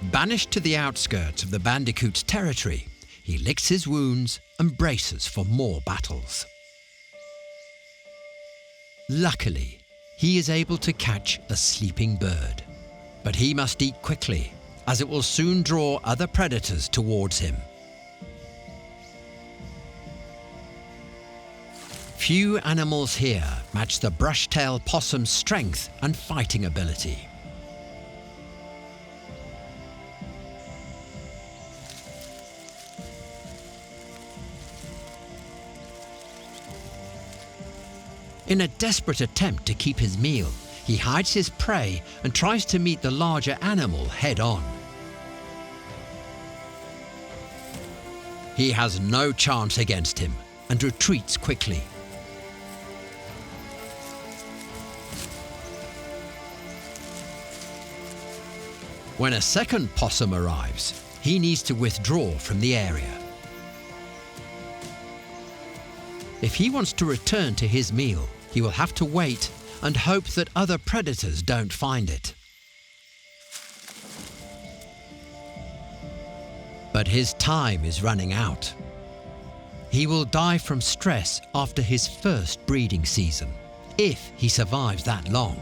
Banished to the outskirts of the bandicoot's territory, he licks his wounds and braces for more battles. Luckily, he is able to catch a sleeping bird, but he must eat quickly, as it will soon draw other predators towards him. Few animals here match the brush-tailed possum's strength and fighting ability. In a desperate attempt to keep his meal, he hides his prey and tries to meet the larger animal head-on. He has no chance against him and retreats quickly. When a second possum arrives, he needs to withdraw from the area. If he wants to return to his meal, he will have to wait and hope that other predators don't find it. But his time is running out. He will die from stress after his first breeding season, if he survives that long.